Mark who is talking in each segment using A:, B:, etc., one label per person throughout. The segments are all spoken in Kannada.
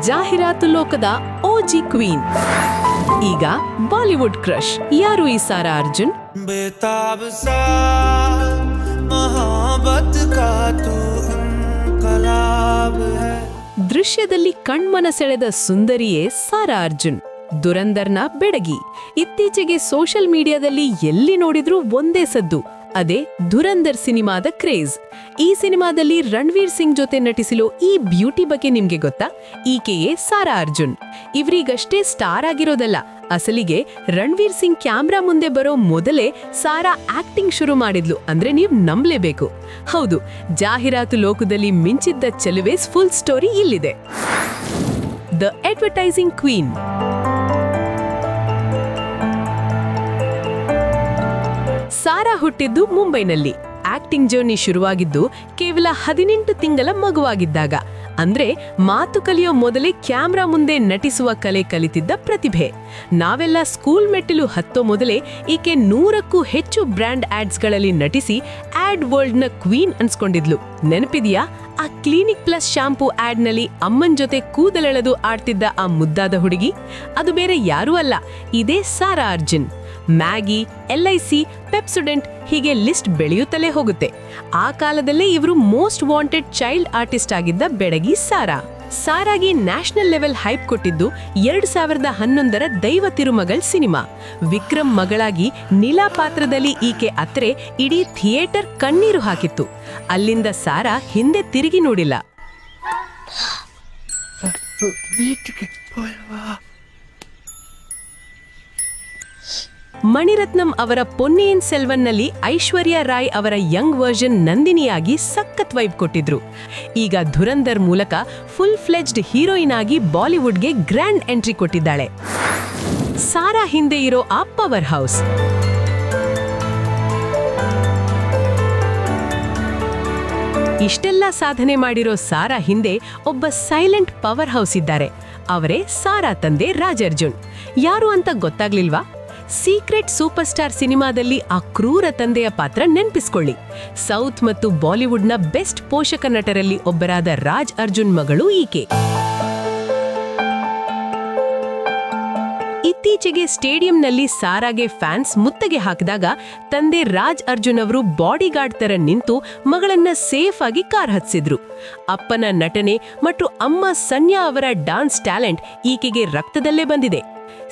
A: ಜಾಹೀರಾತು ಲೋಕದ ಓಜಿ ಕ್ವೀನ್, ಈಗ ಬಾಲಿವುಡ್ ಕ್ರಶ್. ಯಾರು ಈ ಸಾರಾ ಅರ್ಜುನ್?
B: बेताब सा मोहब्बत का तू इनकलाब है.
A: ದೃಶ್ಯದಲ್ಲಿ ಕಣ್ಮನ ಸೆಳೆದ ಸುಂದರಿಯೇ ಸಾರಾ ಅರ್ಜುನ್, ದುರಂದರ್ನ ಬೆಡಗಿ. ಇತ್ತೀಚೆಗೆ ಸೋಷಿಯಲ್ ಮೀಡಿಯಾದಲ್ಲಿ ಎಲ್ಲಿ ನೋಡಿದ್ರೂ ಒಂದೇ ಸದ್ದು, ಅದೇ ಧುರಂಧರ್ ಸಿನಿಮಾದ ಕ್ರೇಜ್. ಈ ಸಿನಿಮಾದಲ್ಲಿ ರಣವೀರ್ ಸಿಂಗ್ ಜೊತೆ ನಟಿಸಲು ಈ ಬ್ಯೂಟಿ ಬಗ್ಗೆ ನಿಮ್ಗೆ ಗೊತ್ತಾ? ಈಕೆಯೇ ಸಾರಾ ಅರ್ಜುನ್. ಇವ್ರಿಗಷ್ಟೇ ಸ್ಟಾರ್ ಆಗಿರೋದಲ್ಲ, ಅಸಲಿಗೆ ರಣವೀರ್ ಸಿಂಗ್ ಕ್ಯಾಮ್ರಾ ಮುಂದೆ ಬರೋ ಮೊದಲೇ ಸಾರಾ ಆಕ್ಟಿಂಗ್ ಶುರು ಮಾಡಿದ್ಲು ಅಂದ್ರೆ ನೀವ್ ನಂಬಲೇಬೇಕು. ಹೌದು, ಜಾಹೀರಾತು ಲೋಕದಲ್ಲಿ ಮಿಂಚಿದ್ದ ಚೆಲುವೇಸ್ ಫುಲ್ ಸ್ಟೋರಿ ಇಲ್ಲಿದೆ. The advertising queen. ಸಾರಾ ಹುಟ್ಟಿದ್ದು ಮುಂಬೈನಲ್ಲಿ. ಆಕ್ಟಿಂಗ್ ಜರ್ನಿ ಶುರುವಾಗಿದ್ದು ಕೇವಲ 18 ತಿಂಗಳ ಮಗುವಾಗಿದ್ದಾಗ. ಅಂದ್ರೆ ಮಾತು ಕಲಿಯೋ ಮೊದಲೇ ಕ್ಯಾಮ್ರಾ ಮುಂದೆ ನಟಿಸುವ ಕಲೆ ಕಲಿತಿದ್ದ ಪ್ರತಿಭೆ. ನಾವೆಲ್ಲ ಸ್ಕೂಲ್ ಮೆಟ್ಟಿಲು ಹತ್ತೋ ಮೊದಲೇ ಈಕೆ 100ಕ್ಕೂ ಹೆಚ್ಚು ಬ್ರ್ಯಾಂಡ್ ಆಡ್ಸ್ಗಳಲ್ಲಿ ನಟಿಸಿ ಆಡ್ ವರ್ಲ್ಡ್ನ ಕ್ವೀನ್ ಅನ್ಸ್ಕೊಂಡಿದ್ಲು. ನೆನಪಿದೆಯಾ ಆ ಕ್ಲಿನಿಕ್ ಪ್ಲಸ್ ಶಾಂಪೂ ಆಡ್ನಲ್ಲಿ ಅಮ್ಮನ್ ಜೊತೆ ಕೂದಲೆಳೆದು ಆಡ್ತಿದ್ದ ಆ ಮುದ್ದಾದ ಹುಡುಗಿ? ಅದು ಬೇರೆ ಯಾರೂ ಅಲ್ಲ, ಇದೇ Sara Arjun. Maggi, LIC, Pepsodent ಹೀಗೆ ಲಿಸ್ಟ್ ಬೆಳೆಯುತ್ತಲೇ ಹೋಗುತ್ತೆ. ಆ ಕಾಲದಲ್ಲೇ ಇವರು ಮೋಸ್ಟ್ ವಾಂಟೆಡ್ ಚೈಲ್ಡ್ ಆರ್ಟಿಸ್ಟ್ ಆಗಿದ್ದ ಬೆಡಗಿ ಸಾರಾ. ಸಾರಾಗಿ ನ್ಯಾಷನಲ್ ಲೆವೆಲ್ ಹೈಪ್ ಕೊಟ್ಟಿದ್ದು 2011ರ ದೈವ ತಿರುಮಗಳ್ ಸಿನಿಮಾ. ವಿಕ್ರಮ್ ಮಗಳಾಗಿ ನೀಲಾ ಪಾತ್ರದಲ್ಲಿ ಈಕೆ ಅತ್ರೆ ಇಡೀ ಥಿಯೇಟರ್ ಕಣ್ಣೀರು ಹಾಕಿತ್ತು. ಅಲ್ಲಿಂದ ಸಾರಾ ಹಿಂದೆ ತಿರುಗಿ ನೋಡಿಲ್ಲ. ಮಣಿರತ್ನಂ ಅವರ ಪೊನ್ನಿಯಿನ್ ಸೆಲ್ವನ್ನಲ್ಲಿ ಐಶ್ವರ್ಯ ರಾಯ್ ಅವರ ಯಂಗ್ ವರ್ಷನ್ ನಂದಿನಿಯಾಗಿ ಸಖತ್ ವೈಬ್ ಕೊಟ್ಟಿದ್ರು. ಈಗ ಧುರಂಧರ್ ಮೂಲಕ ಫುಲ್ ಫ್ಲೆಜ್ಡ್ ಹೀರೋಯಿನ್ ಆಗಿ ಬಾಲಿವುಡ್ಗೆ ಗ್ರ್ಯಾಂಡ್ ಎಂಟ್ರಿ ಕೊಟ್ಟಿದ್ದಾಳೆ. ಸಾರಾ ಹಿಂದೆ ಇರೋ ಆ ಪವರ್ ಹೌಸ್. ಇಷ್ಟೆಲ್ಲ ಸಾಧನೆ ಮಾಡಿರೋ ಸಾರಾ ಹಿಂದೆ ಒಬ್ಬ ಸೈಲೆಂಟ್ ಪವರ್ ಹೌಸ್ ಇದ್ದಾರೆ. ಅವರೇ ಸಾರಾ ತಂದೆ ರಾಜ್ ಅರ್ಜುನ್. ಯಾರು ಅಂತ ಗೊತ್ತಾಗ್ಲಿಲ್ವಾ? ಸೀಕ್ರೆಟ್ ಸೂಪರ್ ಸ್ಟಾರ್ ಸಿನಿಮಾದಲ್ಲಿ ಆ ಕ್ರೂರ ತಂದೆಯ ಪಾತ್ರ ನೆನ್ಪಿಸ್ಕೊಳ್ಳಿ. ಸೌತ್ ಮತ್ತು ಬಾಲಿವುಡ್ನ ಬೆಸ್ಟ್ ಪೋಷಕ ನಟರಲ್ಲಿ ಒಬ್ಬರಾದ ರಾಜ್ ಅರ್ಜುನ್ ಮಗಳು ಈಕೆ. ಇತ್ತೀಚೆಗೆ ಸ್ಟೇಡಿಯಂನಲ್ಲಿ ಸಾರಾಗೆ ಫ್ಯಾನ್ಸ್ ಮುತ್ತಿಗೆ ಹಾಕಿದಾಗ ತಂದೆ ರಾಜ್ ಅರ್ಜುನ್ ಅವರು ಬಾಡಿಗಾರ್ಡ್ ತರ ನಿಂತು ಮಗಳನ್ನ ಸೇಫ್ ಆಗಿ ಕಾರ್ ಹತ್ತಿಸಿದ್ರು. ಅಪ್ಪನ ನಟನೆ ಮತ್ತು ಅಮ್ಮ ಸನ್ಯಾ ಅವರ ಡಾನ್ಸ್ ಟ್ಯಾಲೆಂಟ್ ಈಕೆಗೆ ರಕ್ತದಲ್ಲೇ ಬಂದಿದೆ.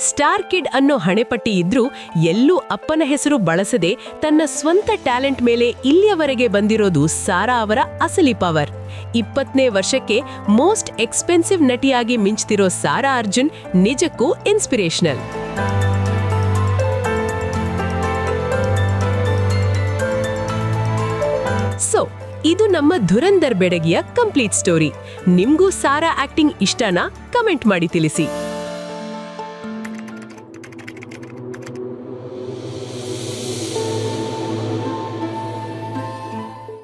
A: ಸ್ಟಾರ್ ಕಿಡ್ ಅನ್ನೋ ಹಣೆಪಟ್ಟಿ ಇದ್ರೂ ಎಲ್ಲೂ ಅಪ್ಪನ ಹೆಸರು ಬಳಸದೆ ತನ್ನ ಸ್ವಂತ ಟ್ಯಾಲೆಂಟ್ ಮೇಲೆ ಇಲ್ಲಿಯವರೆಗೆ ಬಂದಿರೋದು ಸಾರಾ ಅವರ ಅಸಲಿ ಪವರ್. 20ನೇ ವರ್ಷಕ್ಕೆ ಮೋಸ್ಟ್ ಎಕ್ಸ್ಪೆನ್ಸಿವ್ ನಟಿಯಾಗಿ ಮಿಂಚ್ತಿರೋ ಸಾರಾ ಅರ್ಜುನ್ ನಿಜಕ್ಕೂ ಇನ್ಸ್ಪಿರೇಷನಲ್. ಸೊ ಇದು ನಮ್ಮ ಧುರಂಧರ್ ಬೆಡಗಿಯ ಕಂಪ್ಲೀಟ್ ಸ್ಟೋರಿ. ನಿಮ್ಗೂ ಸಾರಾ ಆಕ್ಟಿಂಗ್ ಇಷ್ಟನಾ? ಕಮೆಂಟ್ ಮಾಡಿ ತಿಳಿಸಿ.